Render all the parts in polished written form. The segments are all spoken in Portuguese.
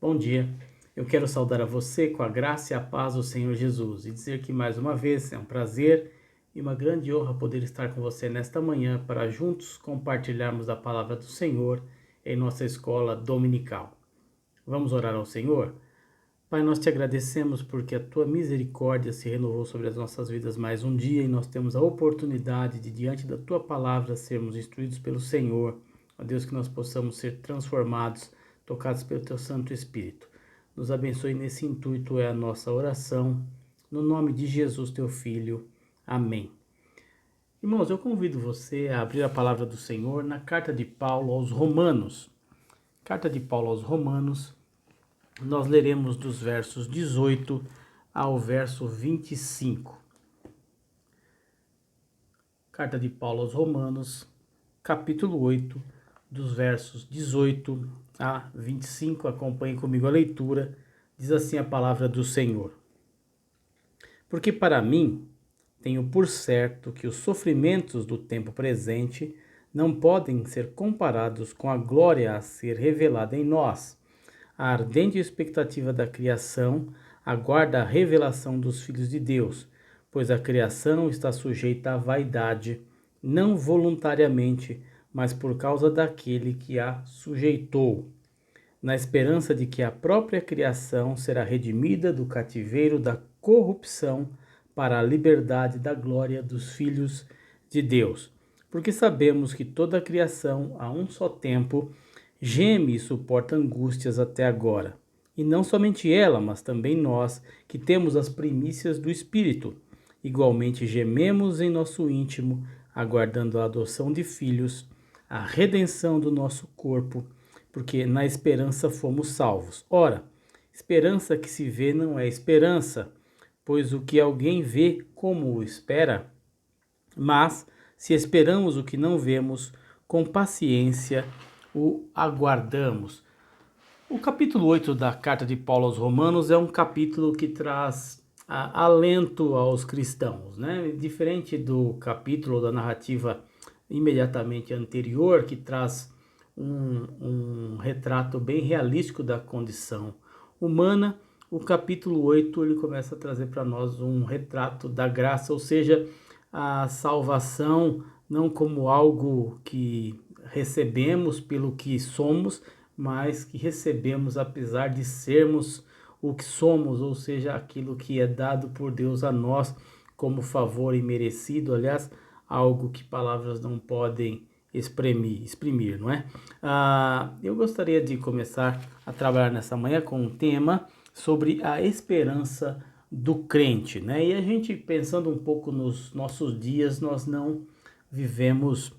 Bom dia, eu quero saudar a você com a graça e a paz do Senhor Jesus e dizer que mais uma vez é um prazer e uma grande honra poder estar com você nesta manhã para juntos compartilharmos a palavra do Senhor em nossa escola dominical. Vamos orar ao Senhor? Pai, nós te agradecemos porque a tua misericórdia se renovou sobre as nossas vidas mais um dia e nós temos a oportunidade de, diante da tua palavra, sermos instruídos pelo Senhor. Ó Deus, que nós possamos ser transformados, tocados pelo teu Santo Espírito. Nos abençoe nesse intuito, é a nossa oração. No nome de Jesus, teu Filho. Amém. Irmãos, eu convido você a abrir a palavra do Senhor na carta de Paulo aos Romanos. Carta de Paulo aos Romanos. Nós leremos dos versos 18 ao verso 25. Carta de Paulo aos Romanos, capítulo 8, dos versos 18 a 25. Acompanhe comigo a leitura. Diz assim a palavra do Senhor. Porque para mim, tenho por certo que os sofrimentos do tempo presente não podem ser comparados com a glória a ser revelada em nós. A ardente expectativa da criação aguarda a revelação dos filhos de Deus, pois a criação está sujeita à vaidade, não voluntariamente, mas por causa daquele que a sujeitou, na esperança de que a própria criação será redimida do cativeiro da corrupção para a liberdade da glória dos filhos de Deus. Porque sabemos que toda a criação, a um só tempo, geme e suporta angústias até agora. E não somente ela, mas também nós, que temos as primícias do Espírito. Igualmente gememos em nosso íntimo, aguardando a adoção de filhos, a redenção do nosso corpo, porque na esperança fomos salvos. Ora, esperança que se vê não é esperança, pois o que alguém vê, como o espera? Mas, se esperamos o que não vemos, com paciência o aguardamos. O capítulo 8 da carta de Paulo aos Romanos é um capítulo que traz alento aos cristãos, né? Diferente do capítulo da narrativa imediatamente anterior, que traz um retrato bem realístico da condição humana, o capítulo 8 ele começa a trazer para nós um retrato da graça, ou seja, a salvação não como algo que recebemos pelo que somos, mas que recebemos apesar de sermos o que somos, ou seja, aquilo que é dado por Deus a nós como favor imerecido, aliás, algo que palavras não podem exprimir, não é? Eu gostaria de começar a trabalhar nessa manhã com um tema sobre a esperança do crente, né? E a gente pensando um pouco nos nossos dias, nós não vivemos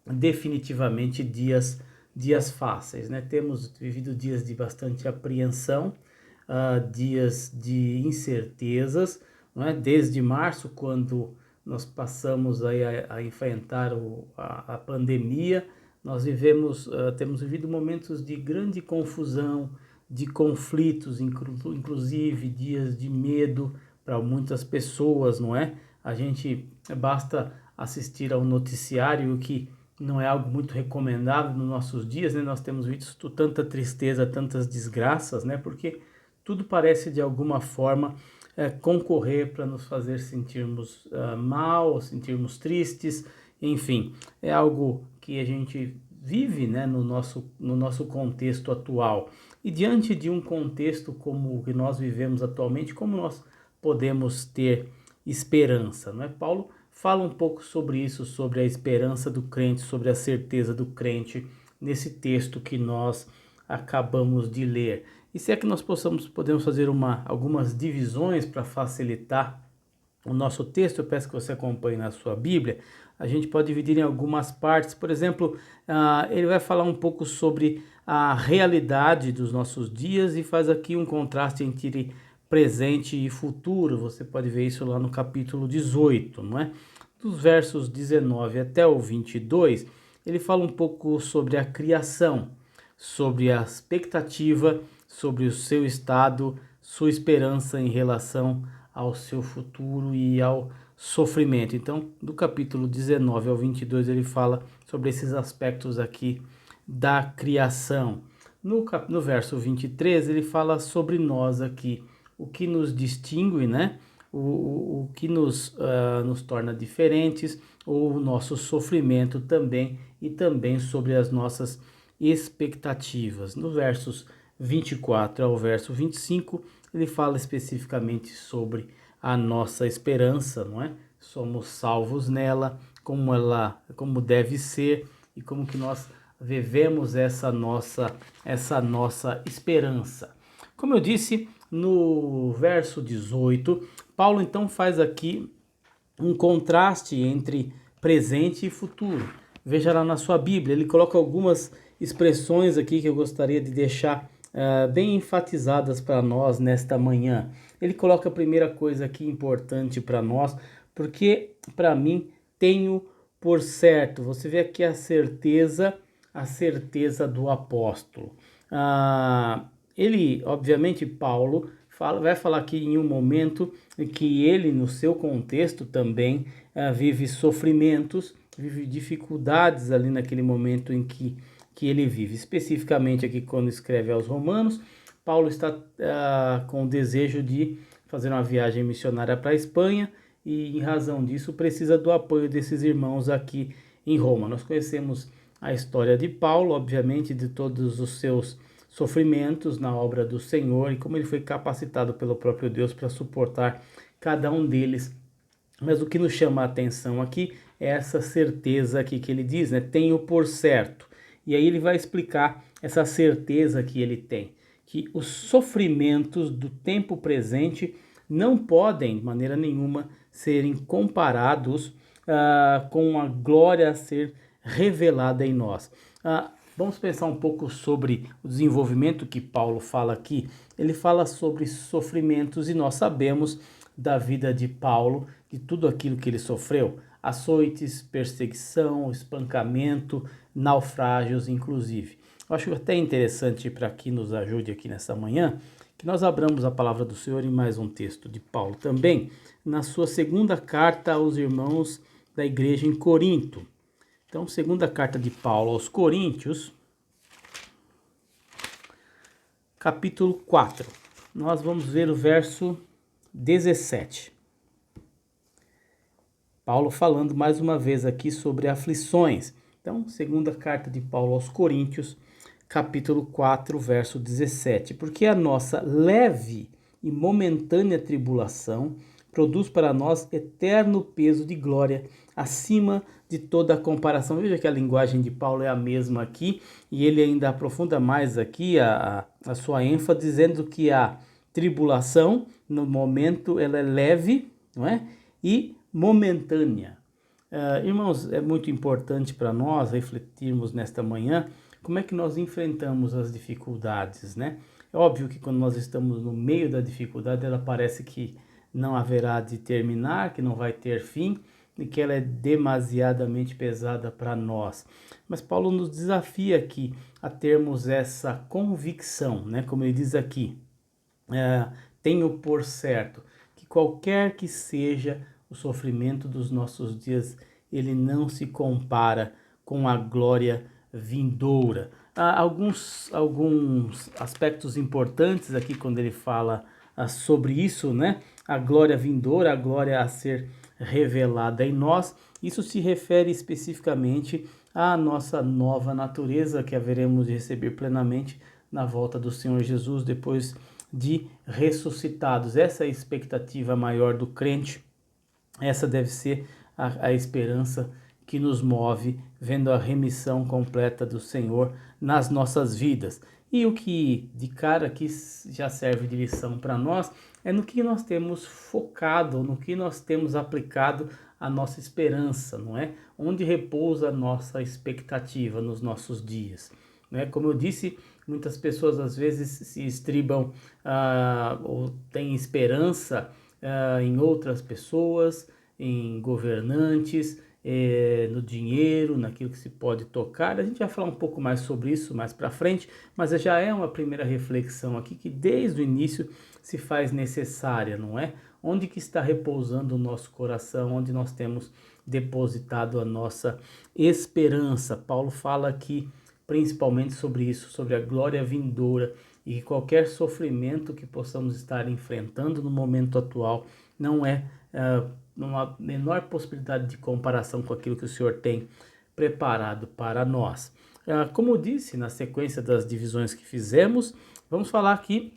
definitivamente dias fáceis, né? Temos vivido dias de bastante apreensão, dias de incertezas, não é? Desde março, quando nós passamos aí a enfrentar a pandemia, nós temos vivido momentos de grande confusão, de conflitos, inclusive dias de medo para muitas pessoas, não é? A gente basta assistir ao noticiário que não é algo muito recomendável nos nossos dias, né? Nós temos visto tanta tristeza, tantas desgraças, né? Porque tudo parece de alguma forma concorrer para nos fazer sentirmos mal, sentirmos tristes, enfim, é algo que a gente vive, né, no nosso contexto atual. E diante de um contexto como o que nós vivemos atualmente, como nós podemos ter esperança, não é? Paulo fala um pouco sobre isso, sobre a esperança do crente, sobre a certeza do crente, nesse texto que nós acabamos de ler. E se é que nós podemos fazer algumas divisões para facilitar o nosso texto, eu peço que você acompanhe na sua Bíblia. A gente pode dividir em algumas partes. Por exemplo, ele vai falar um pouco sobre a realidade dos nossos dias e faz aqui um contraste entre presente e futuro. Você pode ver isso lá no capítulo 18, não é? Dos versos 19 até o 22, ele fala um pouco sobre a criação, sobre a expectativa, sobre o seu estado, sua esperança em relação ao seu futuro e ao sofrimento. Então, do capítulo 19 ao 22, ele fala sobre esses aspectos aqui da criação. No verso 23, ele fala sobre nós aqui, o que nos distingue, né? O que nos torna diferentes, o nosso sofrimento também, e também sobre as nossas expectativas. No versos 24 ao verso 25, ele fala especificamente sobre a nossa esperança, não é? Somos salvos nela, como deve ser e como que nós vivemos essa nossa esperança. Como eu disse, no verso 18, Paulo então faz aqui um contraste entre presente e futuro. Veja lá na sua Bíblia, ele coloca algumas expressões aqui que eu gostaria de deixar bem enfatizadas para nós nesta manhã. Ele coloca a primeira coisa aqui importante para nós, porque para mim tenho por certo. Você vê aqui a certeza do apóstolo. Ele, obviamente, Paulo vai falar aqui em um momento em que ele, no seu contexto também, vive sofrimentos, vive dificuldades ali naquele momento em que ele vive. Especificamente aqui quando escreve aos Romanos, Paulo está com o desejo de fazer uma viagem missionária para a Espanha e, em razão disso, precisa do apoio desses irmãos aqui em Roma. Nós conhecemos a história de Paulo, obviamente, de todos os seus sofrimentos na obra do Senhor e como ele foi capacitado pelo próprio Deus para suportar cada um deles. Mas o que nos chama a atenção aqui é essa certeza aqui que ele diz, né? Tenho por certo. E aí ele vai explicar essa certeza que ele tem, que os sofrimentos do tempo presente não podem, de maneira nenhuma, serem comparados com a glória a ser revelada em nós. Vamos pensar um pouco sobre o desenvolvimento que Paulo fala aqui. Ele fala sobre sofrimentos e nós sabemos da vida de Paulo, de tudo aquilo que ele sofreu. Açoites, perseguição, espancamento, naufrágios inclusive. Eu acho até interessante para que nos ajude aqui nessa manhã, que nós abramos a palavra do Senhor em mais um texto de Paulo também, na sua segunda carta aos irmãos da igreja em Corinto. Então, segunda carta de Paulo aos Coríntios, capítulo 4. Nós vamos ver o verso 17. Paulo falando mais uma vez aqui sobre aflições. Então, segunda carta de Paulo aos Coríntios, capítulo 4, verso 17. Porque a nossa leve e momentânea tribulação produz para nós eterno peso de glória, acima de toda a comparação. Veja que a linguagem de Paulo é a mesma aqui, e ele ainda aprofunda mais aqui a sua ênfase, dizendo que a tribulação, no momento, ela é leve, não é? E momentânea. Irmãos, é muito importante para nós refletirmos nesta manhã como é que nós enfrentamos as dificuldades, né? É óbvio que quando nós estamos no meio da dificuldade, ela parece que não haverá de terminar, que não vai ter fim e que ela é demasiadamente pesada para nós. Mas Paulo nos desafia aqui a termos essa convicção, né? Como ele diz aqui, tenho por certo que qualquer que seja o sofrimento dos nossos dias, ele não se compara com a glória vindoura. Há alguns aspectos importantes aqui quando ele fala sobre isso, né? A glória vindoura, a glória a ser revelada em nós. Isso se refere especificamente à nossa nova natureza que haveremos de receber plenamente na volta do Senhor Jesus depois de ressuscitados. Essa é a expectativa maior do crente. Essa deve ser a esperança que nos move, vendo a remissão completa do Senhor nas nossas vidas. E o que de cara aqui já serve de lição para nós é no que nós temos focado, no que nós temos aplicado a nossa esperança, não é? Onde repousa a nossa expectativa nos nossos dias. Né? Como eu disse, muitas pessoas às vezes se estribam ou têm esperança em outras pessoas, em governantes, no dinheiro, naquilo que se pode tocar. A gente vai falar um pouco mais sobre isso mais para frente, mas já é uma primeira reflexão aqui que desde o início se faz necessária, não é? Onde que está repousando o nosso coração, onde nós temos depositado a nossa esperança. Paulo fala aqui principalmente sobre isso, sobre a glória vindoura, e que qualquer sofrimento que possamos estar enfrentando no momento atual não é uma menor possibilidade de comparação com aquilo que o Senhor tem preparado para nós. Como eu disse, na sequência das divisões que fizemos, vamos falar aqui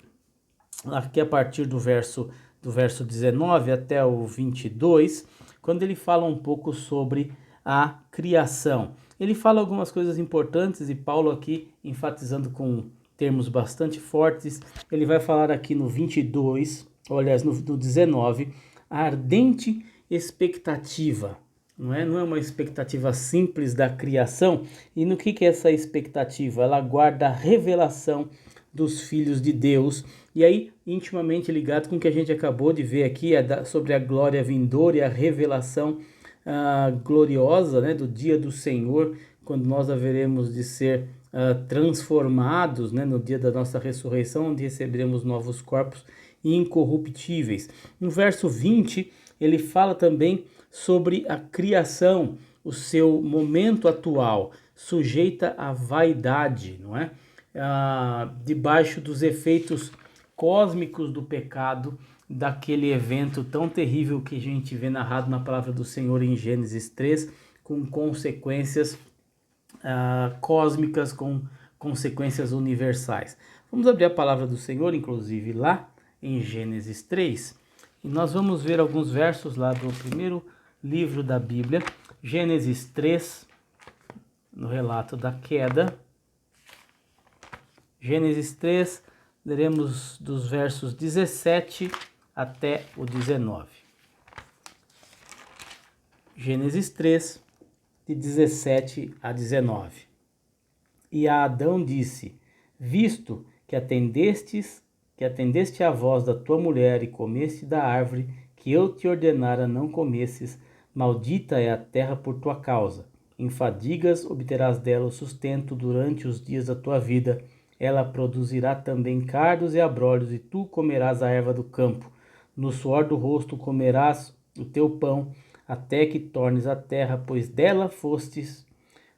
a partir do verso 19 até o 22, quando ele fala um pouco sobre a criação. Ele fala algumas coisas importantes e Paulo aqui, enfatizando com termos bastante fortes, ele vai falar aqui no 22, ou aliás no 19, a ardente expectativa. Não é uma expectativa simples da criação. E no que é essa expectativa? Ela guarda a revelação dos filhos de Deus. E aí, intimamente ligado com o que a gente acabou de ver aqui, sobre a glória vindoura e a revelação gloriosa, né, do dia do Senhor, quando nós haveremos de ser transformados, né, no dia da nossa ressurreição, onde receberemos novos corpos incorruptíveis. No verso 20, ele fala também sobre a criação, o seu momento atual, sujeita à vaidade, não é? Debaixo dos efeitos cósmicos do pecado, daquele evento tão terrível que a gente vê narrado na palavra do Senhor em Gênesis 3, com consequências cósmicas, com consequências universais. Vamos abrir a palavra do Senhor, inclusive, lá em Gênesis 3, e nós vamos ver alguns versos lá do primeiro livro da Bíblia, Gênesis 3, no relato da queda. Gênesis 3, leremos dos versos 17 até o 19. Gênesis 3, de 17 a 19. E a Adão disse: visto que atendeste à voz da tua mulher e comeste da árvore que eu te ordenara não comesses, maldita é a terra por tua causa. Em fadigas obterás dela o sustento durante os dias da tua vida. Ela produzirá também cardos e abrolhos, e tu comerás a erva do campo. No suor do rosto comerás o teu pão, até que tornes a terra, pois dela fostes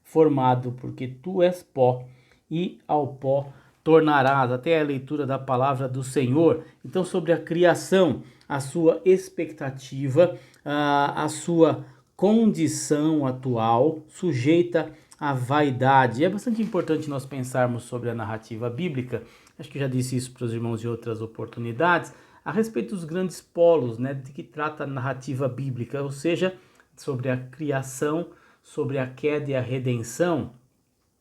formado, porque tu és pó, e ao pó tornarás. Até a leitura da palavra do Senhor. Então, sobre a criação, a sua expectativa, a sua condição atual, sujeita à vaidade. É bastante importante nós pensarmos sobre a narrativa bíblica, acho que já disse isso para os irmãos em outras oportunidades, a respeito dos grandes polos, né, de que trata a narrativa bíblica, ou seja, sobre a criação, sobre a queda e a redenção.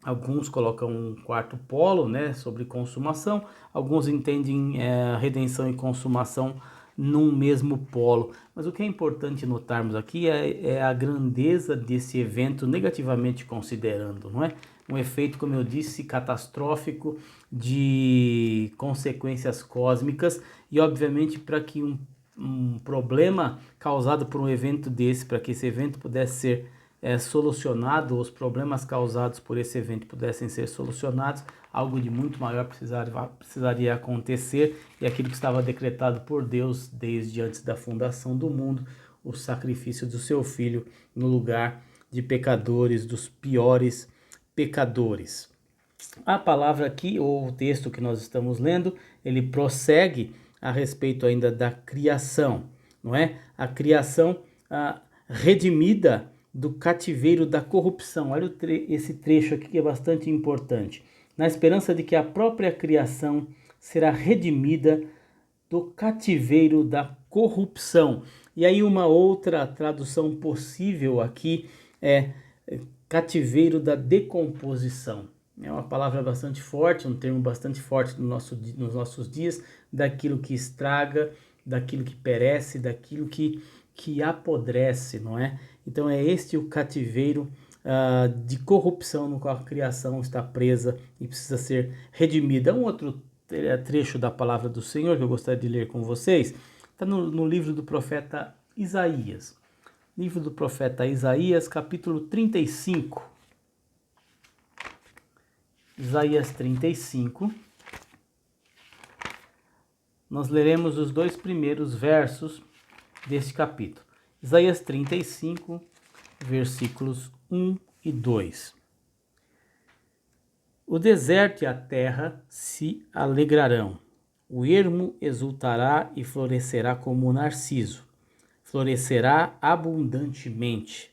Alguns colocam um quarto polo, né, sobre consumação, alguns entendem redenção e consumação num mesmo polo. Mas o que é importante notarmos aqui é a grandeza desse evento, negativamente considerando, não é? Um efeito, como eu disse, catastrófico, de consequências cósmicas, e obviamente para que um problema causado por um evento desse, para que esse evento pudesse ser solucionado, os problemas causados por esse evento pudessem ser solucionados, algo de muito maior precisaria acontecer, e aquilo que estava decretado por Deus desde antes da fundação do mundo, o sacrifício do seu filho no lugar de pecadores, dos piores pecadores. A palavra aqui, ou o texto que nós estamos lendo, ele prossegue a respeito ainda da criação, não é? A criação redimida do cativeiro da corrupção. Olha esse trecho aqui que é bastante importante. Na esperança de que a própria criação será redimida do cativeiro da corrupção. E aí uma outra tradução possível aqui é cativeiro da decomposição. É uma palavra bastante forte, um termo bastante forte nos nossos dias, daquilo que estraga, daquilo que perece, daquilo que apodrece, não é? Então é este o cativeiro de corrupção no qual a criação está presa e precisa ser redimida. Um outro trecho da palavra do Senhor que eu gostaria de ler com vocês está no livro do profeta Isaías. Livro do profeta Isaías, capítulo 35. Isaías 35. Nós leremos os dois primeiros versos deste capítulo. Isaías 35, versículos 1 e 2. O deserto e a terra se alegrarão. O ermo exultará e florescerá como o narciso. Florescerá abundantemente.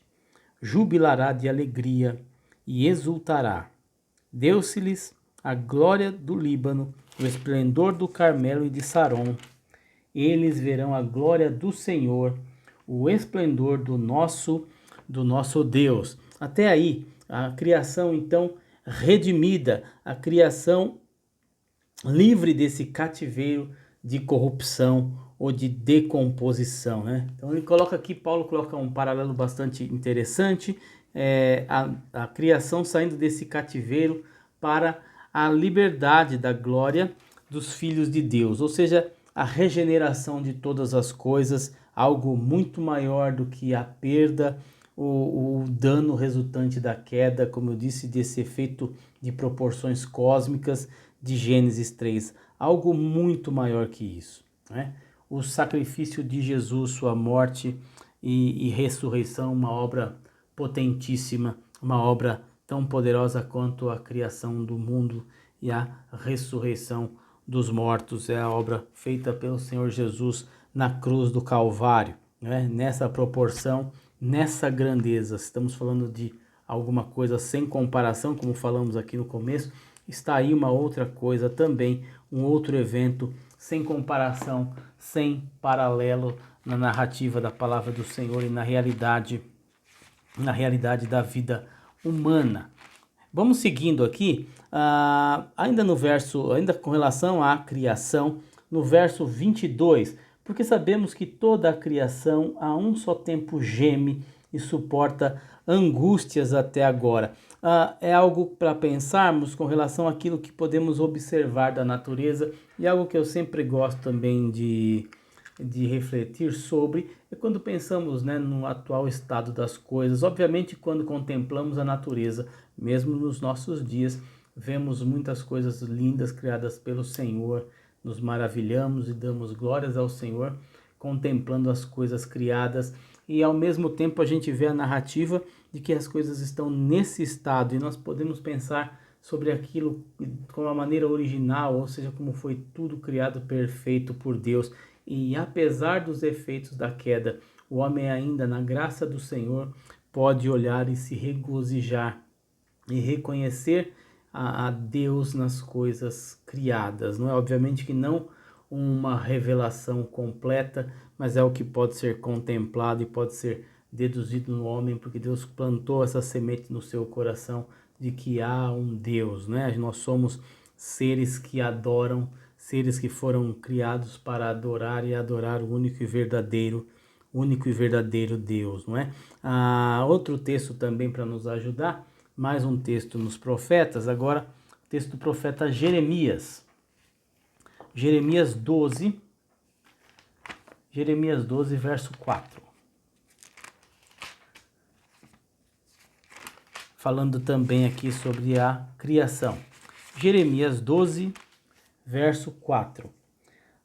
Jubilará de alegria e exultará. Deu-se-lhes a glória do Líbano, o esplendor do Carmelo e de Saron. Eles verão a glória do Senhor, o esplendor do nosso Deus. Até aí, a criação então redimida, a criação livre desse cativeiro de corrupção ou de decomposição, né? Então ele coloca aqui, Paulo coloca um paralelo bastante interessante, a criação saindo desse cativeiro para a liberdade da glória dos filhos de Deus, ou seja, a regeneração de todas as coisas, algo muito maior do que a perda, o dano resultante da queda, como eu disse, desse efeito de proporções cósmicas de Gênesis 3, algo muito maior que isso, né? O sacrifício de Jesus, sua morte e ressurreição, uma obra potentíssima, uma obra tão poderosa quanto a criação do mundo e a ressurreição dos mortos, é a obra feita pelo Senhor Jesus na cruz do Calvário, né? Nessa proporção, nessa grandeza, estamos falando de alguma coisa sem comparação, como falamos aqui no começo. Está aí uma outra coisa também, um outro evento sem comparação, sem paralelo na narrativa da palavra do Senhor e na realidade da vida humana. Vamos seguindo aqui, ainda com relação à criação, no verso 22, porque sabemos que toda a criação a um só tempo geme e suporta angústias até agora. É algo para pensarmos com relação àquilo que podemos observar da natureza, e algo que eu sempre gosto também de refletir sobre é quando pensamos, né, no atual estado das coisas. Obviamente, quando contemplamos a natureza, mesmo nos nossos dias, vemos muitas coisas lindas criadas pelo Senhor, nos maravilhamos e damos glórias ao Senhor, contemplando as coisas criadas, e ao mesmo tempo a gente vê a narrativa de que as coisas estão nesse estado, e nós podemos pensar sobre aquilo com a maneira original, ou seja, como foi tudo criado perfeito por Deus. E apesar dos efeitos da queda, o homem ainda, na graça do Senhor, pode olhar e se regozijar e reconhecer a Deus nas coisas criadas. Não é, obviamente, que não uma revelação completa, mas é o que pode ser contemplado e pode ser deduzido no homem, porque Deus plantou essa semente no seu coração de que há um Deus, né? Nós somos seres que adoram, seres que foram criados para adorar e adorar o único e verdadeiro Deus, não é? Outro texto também para nos ajudar, mais um texto nos profetas, agora o texto do profeta Jeremias. Jeremias 12, verso 4. Falando também aqui sobre a criação. Jeremias 12, verso 4.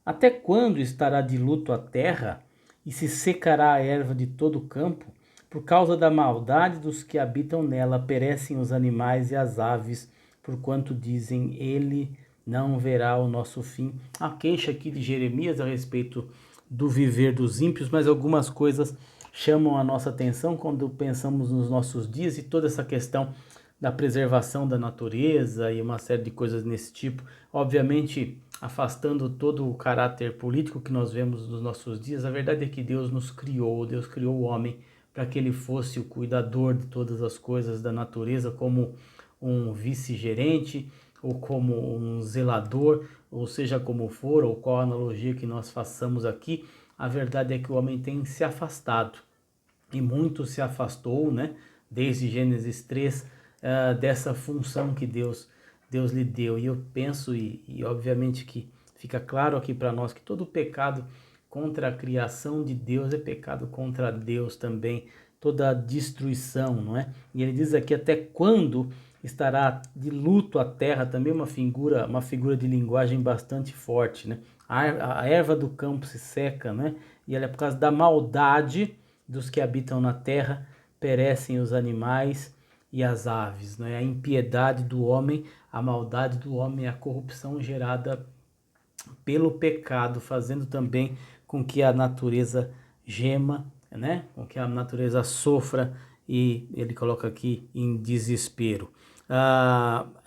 Até quando estará de luto a terra e se secará a erva de todo o campo? Por causa da maldade dos que habitam nela, perecem os animais e as aves, porquanto dizem, ele não verá o nosso fim. A queixa aqui de Jeremias a respeito do viver dos ímpios, mas algumas coisas chamam a nossa atenção quando pensamos nos nossos dias e toda essa questão da preservação da natureza e uma série de coisas nesse tipo, obviamente afastando todo o caráter político que nós vemos nos nossos dias. A verdade é que Deus criou o homem para que ele fosse o cuidador de todas as coisas da natureza, como um vice-gerente ou como um zelador, ou seja como for, ou qual a analogia que nós façamos aqui. A verdade é que o homem tem se afastado, e muito se afastou, né, desde Gênesis 3, dessa função que Deus lhe deu. E eu penso, e obviamente que fica claro aqui para nós, que todo pecado contra a criação de Deus é pecado contra Deus também, toda a destruição, não é? E ele diz aqui, até quando estará de luto a terra, também uma figura de linguagem bastante forte, né? A erva do campo se seca, né? E ela é por causa da maldade dos que habitam na terra, perecem os animais e as aves, né? A impiedade do homem, a maldade do homem, a corrupção gerada pelo pecado, fazendo também com que a natureza gema, né? Com que a natureza sofra, e ele coloca aqui em desespero.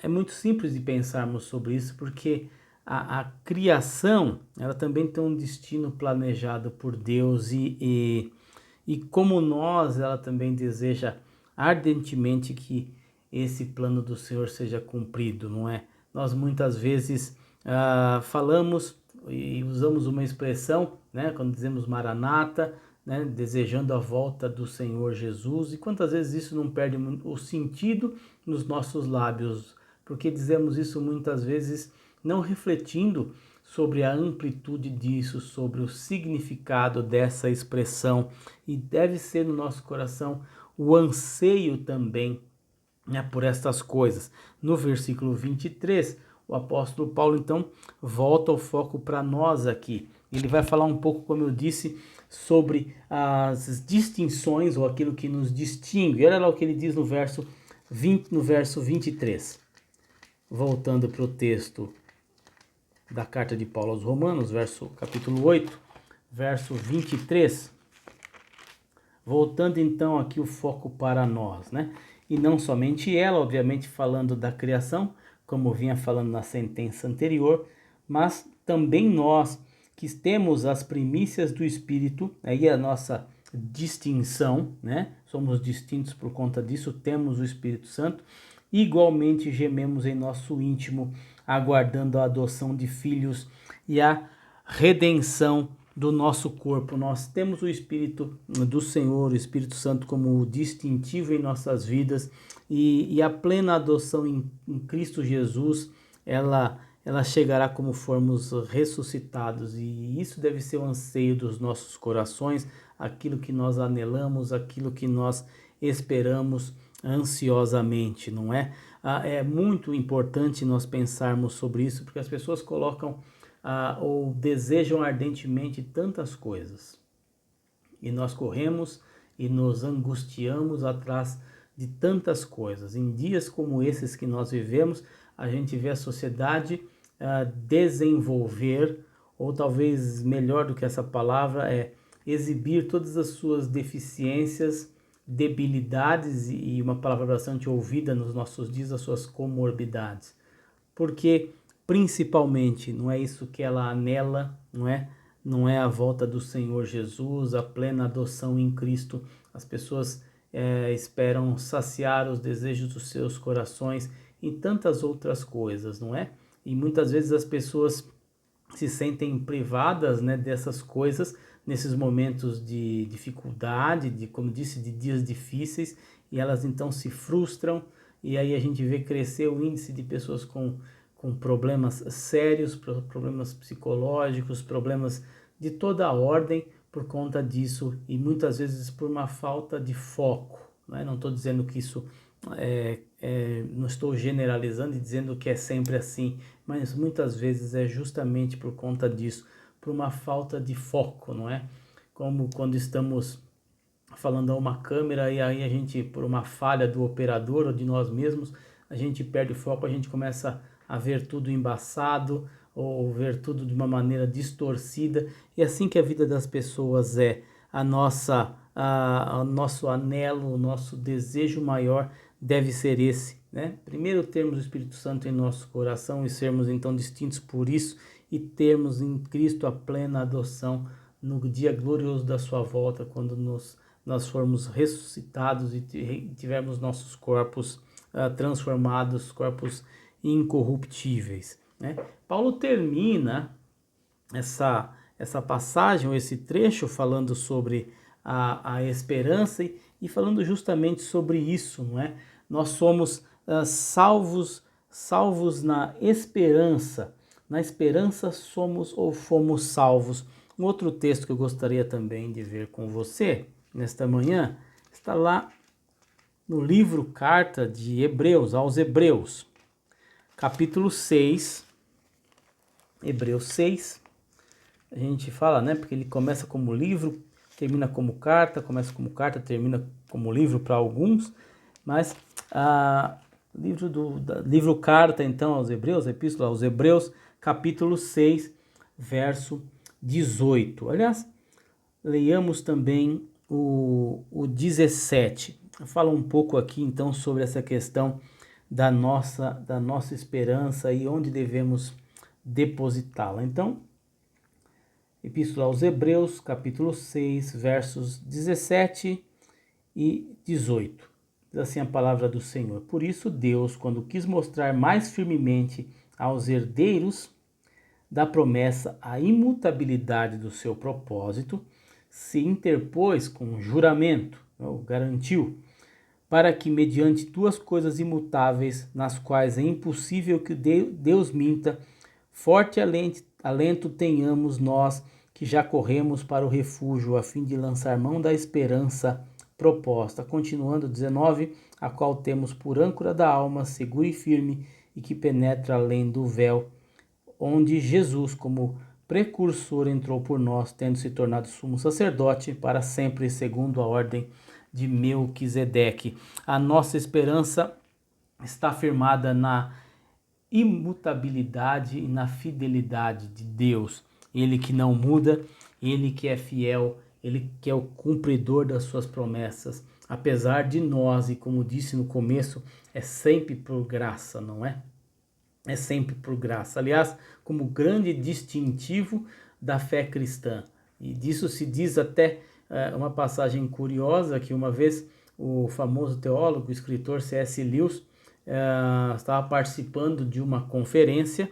É muito simples de pensarmos sobre isso, porque a criação, ela também tem um destino planejado por Deus, e como nós, ela também deseja ardentemente que esse plano do Senhor seja cumprido, não é? Nós muitas vezes falamos e usamos uma expressão, né, quando dizemos Maranata, né, desejando a volta do Senhor Jesus, e quantas vezes isso não perde o sentido nos nossos lábios, porque dizemos isso muitas vezes não refletindo sobre a amplitude disso, sobre o significado dessa expressão, e deve ser no nosso coração o anseio também, né, por estas coisas. No versículo 23, o apóstolo Paulo então volta o foco para nós aqui. Ele vai falar um pouco, como eu disse, sobre as distinções, ou aquilo que nos distingue. Olha lá o que ele diz no verso 23. Voltando para o texto da carta de Paulo aos Romanos, capítulo 8, verso 23. Voltando então aqui o foco para nós, né? E não somente ela, obviamente falando da criação, como vinha falando na sentença anterior, mas também nós, que temos as primícias do Espírito, aí a nossa distinção, né? Somos distintos por conta disso, temos o Espírito Santo, igualmente gememos em nosso íntimo, aguardando a adoção de filhos e a redenção do nosso corpo. Nós temos o Espírito do Senhor, o Espírito Santo, como distintivo em nossas vidas, e a plena adoção em Cristo Jesus, ela chegará como formos ressuscitados, e isso deve ser o anseio dos nossos corações, aquilo que nós anelamos, aquilo que nós esperamos ansiosamente, não é? É muito importante nós pensarmos sobre isso, porque as pessoas colocam ou desejam ardentemente tantas coisas, e nós corremos e nos angustiamos atrás de tantas coisas. Em dias como esses que nós vivemos, a gente vê a sociedade desenvolver, ou talvez melhor do que essa palavra, é exibir todas as suas deficiências, debilidades, e uma palavra bastante ouvida nos nossos dias, as suas comorbidades. Porque principalmente não é isso que ela anela, não é a volta do Senhor Jesus, a plena adoção em Cristo. As pessoas esperam saciar os desejos dos seus corações e tantas outras coisas, não é? E muitas vezes as pessoas se sentem privadas, né, dessas coisas nesses momentos de dificuldade, como disse, de dias difíceis, e elas então se frustram, e aí a gente vê crescer o índice de pessoas com problemas sérios, problemas psicológicos, problemas de toda a ordem por conta disso, e muitas vezes por uma falta de foco, né? Não estou dizendo que isso não estou generalizando e dizendo que é sempre assim, mas muitas vezes é justamente por conta disso, por uma falta de foco, não é? Como quando estamos falando a uma câmera e aí a gente, por uma falha do operador ou de nós mesmos, a gente perde o foco, a gente começa a ver tudo embaçado ou ver tudo de uma maneira distorcida, e assim que a vida das pessoas é. O nosso anelo, o nosso desejo maior deve ser esse, né? Primeiro termos o Espírito Santo em nosso coração e sermos então distintos por isso, e termos em Cristo a plena adoção no dia glorioso da sua volta, quando nós formos ressuscitados e tivermos nossos corpos transformados, corpos incorruptíveis, né? Paulo termina essa passagem, ou esse trecho, falando sobre a esperança e falando justamente sobre isso, não é? Nós somos salvos na esperança. Na esperança somos ou fomos salvos. Um outro texto que eu gostaria também de ver com você nesta manhã está lá no livro Carta de Hebreus, aos Hebreus, capítulo 6, Hebreus 6, a gente fala, né, porque ele começa como livro, termina como carta, começa como carta, termina como livro para alguns, mas livro carta, então, aos Hebreus, epístola aos Hebreus, capítulo 6, verso 18. Aliás, leiamos também o 17. Fala um pouco aqui, então, sobre essa questão da nossa esperança e onde devemos depositá-la. Então, epístola aos Hebreus, capítulo 6, versos 17 e 18. Diz assim a palavra do Senhor: Por isso Deus, quando quis mostrar mais firmemente aos herdeiros da promessa a imutabilidade do seu propósito, se interpôs com juramento, ou garantiu, para que mediante duas coisas imutáveis, nas quais é impossível que Deus minta, forte alento tenhamos nós que já corremos para o refúgio, a fim de lançar mão da esperança proposta. Continuando, 19, a qual temos por âncora da alma, segura e firme, e que penetra além do véu, onde Jesus, como precursor, entrou por nós, tendo se tornado sumo sacerdote para sempre, segundo a ordem de Melquisedeque. A nossa esperança está firmada na imutabilidade e na fidelidade de Deus. Ele que não muda, ele que é fiel, ele que é o cumpridor das suas promessas. Apesar de nós, e como disse no começo, é sempre por graça, não é? É sempre por graça. Aliás, como grande distintivo da fé cristã. E disso se diz até uma passagem curiosa, que uma vez o famoso teólogo, escritor C.S. Lewis, estava participando de uma conferência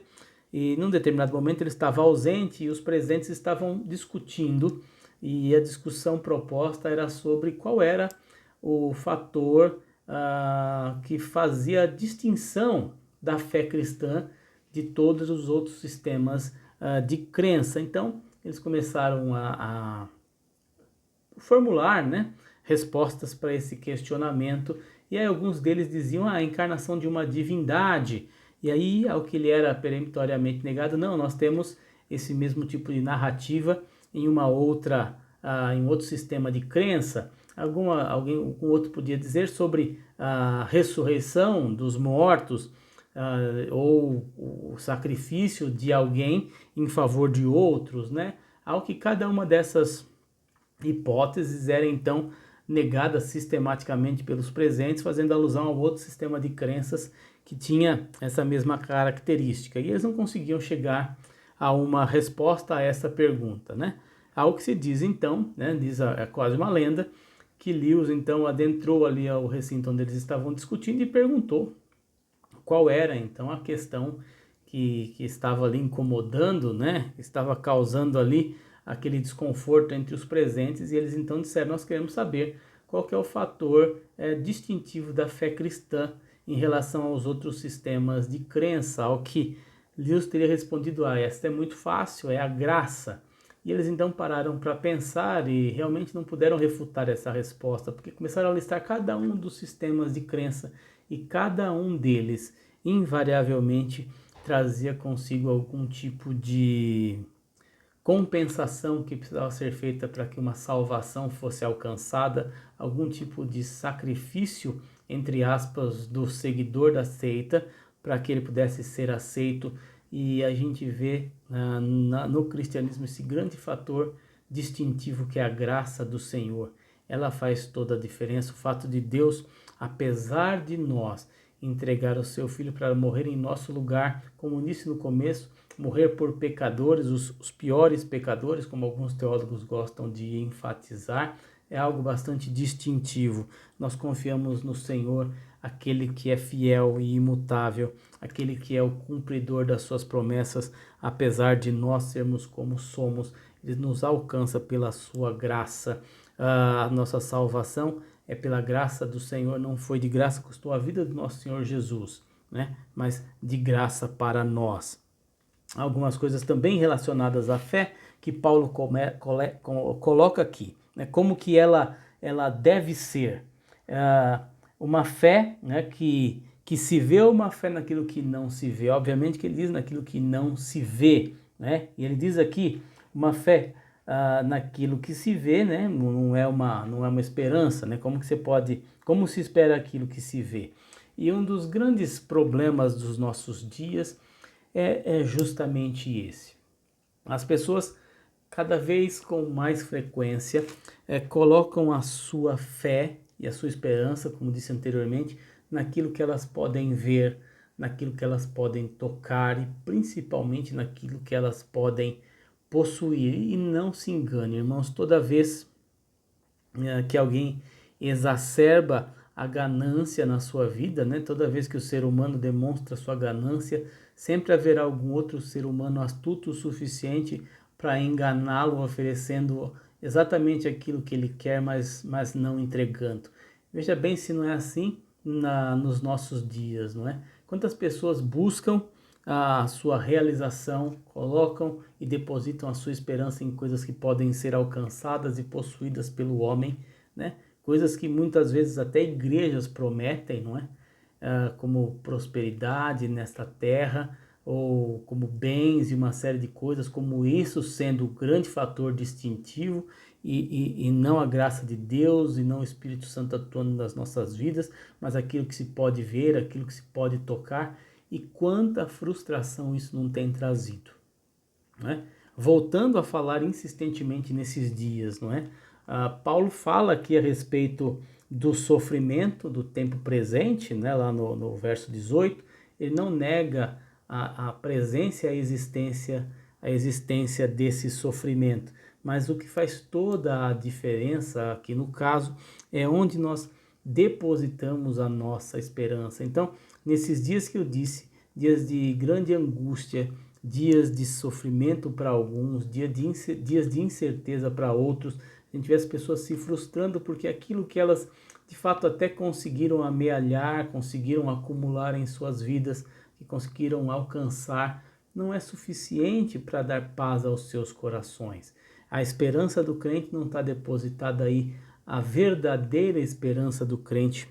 e num determinado momento ele estava ausente e os presentes estavam discutindo, e a discussão proposta era sobre qual era o fator que fazia a distinção da fé cristã de todos os outros sistemas de crença. Então eles começaram a formular, né, respostas para esse questionamento, e aí alguns deles diziam a encarnação de uma divindade, e aí ao que lhe era peremptoriamente negado, não, nós temos esse mesmo tipo de narrativa em uma outra, em outro sistema de crença. Algum outro podia dizer sobre a ressurreição dos mortos, ou o sacrifício de alguém em favor de outros, né? Ao que cada uma dessas hipóteses era então negada sistematicamente pelos presentes, fazendo alusão ao outro sistema de crenças que tinha essa mesma característica. E eles não conseguiam chegar a uma resposta a essa pergunta, né? Ao que se diz então, né, diz é quase uma lenda, que Lewis então adentrou ali ao recinto onde eles estavam discutindo e perguntou qual era então a questão que estava ali incomodando, né? Estava causando ali aquele desconforto entre os presentes, e eles então disseram: nós queremos saber qual que é o fator distintivo da fé cristã em relação aos outros sistemas de crença. Ao que Lewis teria respondido: esta é muito fácil, é a graça. E eles então pararam para pensar e realmente não puderam refutar essa resposta, porque começaram a listar cada um dos sistemas de crença, e cada um deles invariavelmente trazia consigo algum tipo de compensação que precisava ser feita para que uma salvação fosse alcançada, algum tipo de sacrifício, entre aspas, do seguidor da seita, para que ele pudesse ser aceito. E a gente vê no cristianismo esse grande fator distintivo que é a graça do Senhor. Ela faz toda a diferença. O fato de Deus, apesar de nós, entregar o seu Filho para morrer em nosso lugar, como disse no começo, morrer por pecadores, os piores pecadores, como alguns teólogos gostam de enfatizar, é algo bastante distintivo. Nós confiamos no Senhor, aquele que é fiel e imutável, aquele que é o cumpridor das suas promessas. Apesar de nós sermos como somos, ele nos alcança pela sua graça. A nossa salvação é pela graça do Senhor, não foi de graça, custou a vida do nosso Senhor Jesus, né? Mas de graça para nós. Algumas coisas também relacionadas à fé que Paulo coloca aqui, né? Como que ela deve ser. Uma fé, né, que se vê, uma fé naquilo que não se vê. Obviamente que ele diz naquilo que não se vê, né? E ele diz aqui uma fé naquilo que se vê, né? Não é uma esperança, né? Como se espera aquilo que se vê? E um dos grandes problemas dos nossos dias é justamente esse. As pessoas, cada vez com mais frequência, colocam a sua fé e a sua esperança, como disse anteriormente, naquilo que elas podem ver, naquilo que elas podem tocar e principalmente naquilo que elas podem possuir. E não se engane, irmãos, toda vez que alguém exacerba a ganância na sua vida, né? Toda vez que o ser humano demonstra sua ganância, sempre haverá algum outro ser humano astuto o suficiente para enganá-lo, oferecendo exatamente aquilo que ele quer, mas não entregando. Veja bem se não é assim nos nossos dias, não é? Quantas pessoas buscam a sua realização, colocam e depositam a sua esperança em coisas que podem ser alcançadas e possuídas pelo homem, né? Coisas que muitas vezes até igrejas prometem, não é? Como prosperidade nesta terra, ou como bens e uma série de coisas, como isso sendo o grande fator distintivo e não a graça de Deus e não o Espírito Santo atuando nas nossas vidas, mas aquilo que se pode ver, aquilo que se pode tocar, e quanta frustração isso não tem trazido, né? Voltando a falar insistentemente nesses dias, não é? Paulo fala aqui a respeito do sofrimento do tempo presente, né? Lá no verso 18, ele não nega a presença e a existência desse sofrimento, mas o que faz toda a diferença aqui no caso é onde nós depositamos a nossa esperança. Então, nesses dias que eu disse, dias de grande angústia, dias de sofrimento para alguns, dias de incerteza para outros, a gente vê as pessoas se frustrando porque aquilo que elas de fato até conseguiram amealhar, conseguiram acumular em suas vidas, que conseguiram alcançar, não é suficiente para dar paz aos seus corações. A esperança do crente não está depositada aí. A verdadeira esperança do crente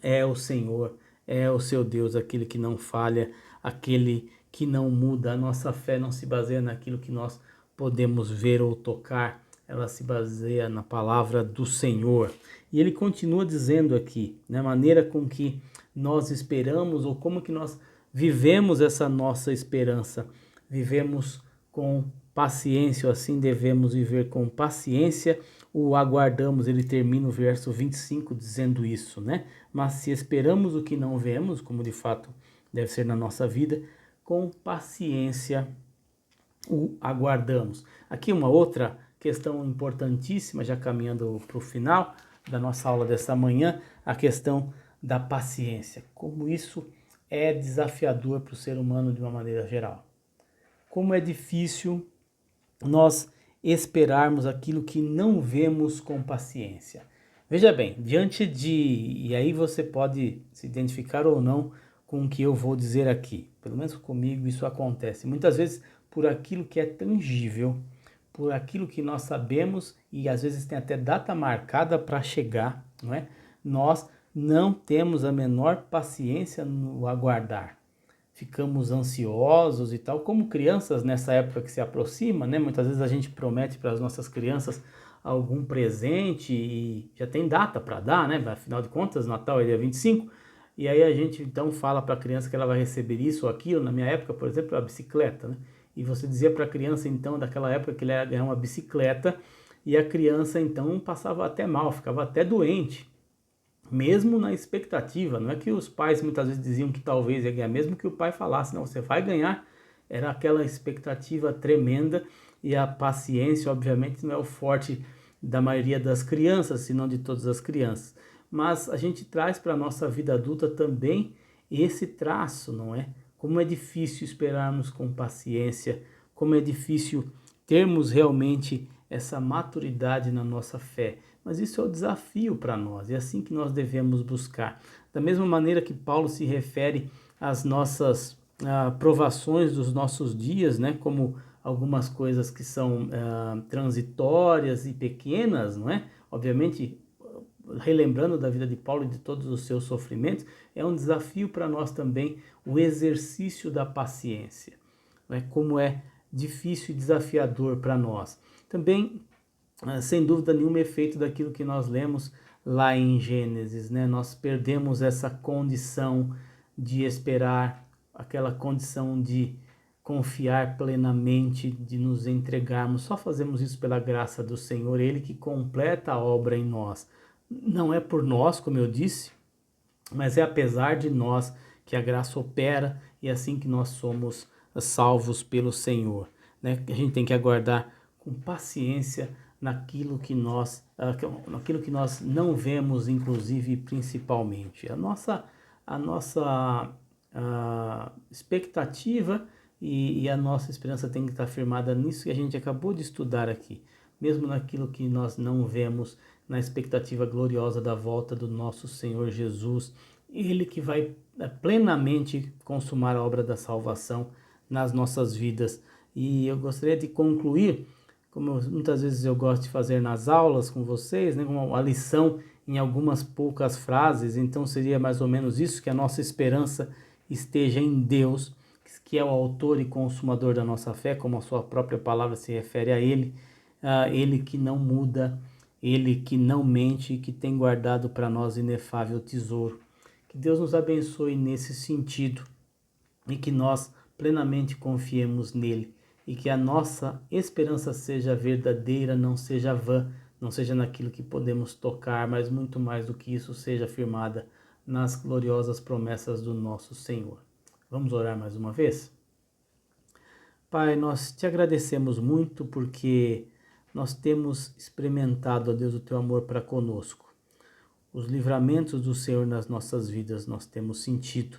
é o Senhor, é o seu Deus, aquele que não falha, aquele que não muda. A nossa fé não se baseia naquilo que nós podemos ver ou tocar, ela se baseia na palavra do Senhor. E ele continua dizendo aqui, na maneira com que nós esperamos ou como que nós vivemos essa nossa esperança. Vivemos com paciência, ou assim devemos viver com paciência, o aguardamos. Ele termina o verso 25 dizendo isso, né? Mas se esperamos o que não vemos, como de fato deve ser na nossa vida, com paciência o aguardamos. Aqui uma outra questão importantíssima, já caminhando para o final da nossa aula dessa manhã, a questão da paciência. Como isso é desafiador para o ser humano de uma maneira geral. Como é difícil nós esperarmos aquilo que não vemos com paciência. Veja bem, e aí você pode se identificar ou não com o que eu vou dizer aqui. Pelo menos comigo isso acontece. Muitas vezes por aquilo que é tangível, por aquilo que nós sabemos e às vezes tem até data marcada para chegar, não é? Nós não temos a menor paciência no aguardar. Ficamos ansiosos e tal, como crianças nessa época que se aproxima, né? Muitas vezes a gente promete para as nossas crianças algum presente e já tem data para dar, né? Afinal de contas, Natal é dia 25, e aí a gente então fala para a criança que ela vai receber isso ou aquilo. Na minha época, por exemplo, a bicicleta, né? E você dizia para a criança então, daquela época, que ele ia ganhar uma bicicleta, e a criança então passava até mal, ficava até doente. Mesmo na expectativa, não é que os pais muitas vezes diziam que talvez ia ganhar, mesmo que o pai falasse, não, você vai ganhar, era aquela expectativa tremenda, e a paciência, obviamente, não é o forte da maioria das crianças, senão de todas as crianças. Mas a gente traz para a nossa vida adulta também esse traço, não é? Como é difícil esperarmos com paciência, como é difícil termos realmente essa maturidade na nossa fé. Mas isso é o desafio para nós, é assim que nós devemos buscar. Da mesma maneira que Paulo se refere às nossas provações dos nossos dias, né, como algumas coisas que são transitórias e pequenas, não é? Obviamente, relembrando da vida de Paulo e de todos os seus sofrimentos, é um desafio para nós também o exercício da paciência, não é? Como é difícil e desafiador para nós. Também, sem dúvida nenhuma, efeito daquilo que nós lemos lá em Gênesis, né? Nós perdemos essa condição de esperar, aquela condição de confiar plenamente, de nos entregarmos. Só fazemos isso pela graça do Senhor, Ele que completa a obra em nós. Não é por nós, como eu disse, mas é apesar de nós que a graça opera e é assim que nós somos salvos pelo Senhor, né? A gente tem que aguardar com paciência naquilo que nós não vemos, inclusive principalmente. A expectativa e a nossa esperança tem que estar firmada nisso que a gente acabou de estudar aqui, mesmo naquilo que nós não vemos, na expectativa gloriosa da volta do nosso Senhor Jesus, Ele que vai plenamente consumar a obra da salvação nas nossas vidas. E eu gostaria de concluir, como muitas vezes eu gosto de fazer nas aulas com vocês, né, uma lição em algumas poucas frases. Então seria mais ou menos isso, que a nossa esperança esteja em Deus, que é o autor e consumador da nossa fé, como a sua própria palavra se refere a Ele, Ele que não muda, Ele que não mente, que tem guardado para nós inefável tesouro. Que Deus nos abençoe nesse sentido e que nós plenamente confiemos nele e que a nossa esperança seja verdadeira, não seja vã, não seja naquilo que podemos tocar, mas muito mais do que isso, seja firmada nas gloriosas promessas do nosso Senhor. Vamos orar mais uma vez? Pai, nós te agradecemos muito porque nós temos experimentado, ó Deus, o teu amor para conosco. Os livramentos do Senhor nas nossas vidas nós temos sentido.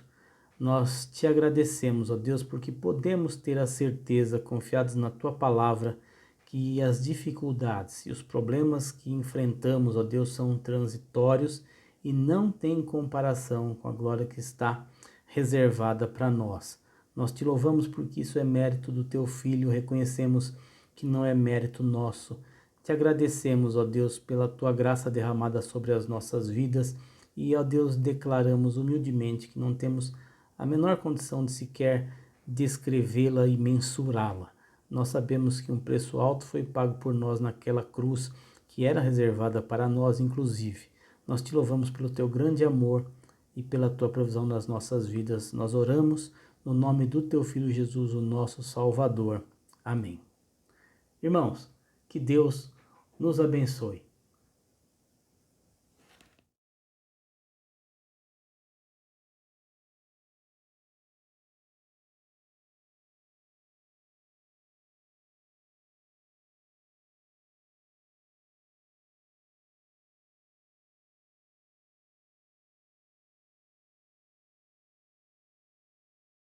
Nós te agradecemos, ó Deus, porque podemos ter a certeza, confiados na tua palavra, que as dificuldades e os problemas que enfrentamos, ó Deus, são transitórios e não têm comparação com a glória que está reservada para nós. Nós te louvamos porque isso é mérito do teu Filho, reconhecemos que não é mérito nosso. Te agradecemos, ó Deus, pela tua graça derramada sobre as nossas vidas e, ó Deus, declaramos humildemente que não temos a menor condição de sequer descrevê-la e mensurá-la. Nós sabemos que um preço alto foi pago por nós naquela cruz que era reservada para nós, inclusive. Nós te louvamos pelo teu grande amor e pela tua provisão nas nossas vidas. Nós oramos no nome do teu Filho Jesus, o nosso Salvador. Amém. Irmãos, que Deus nos abençoe.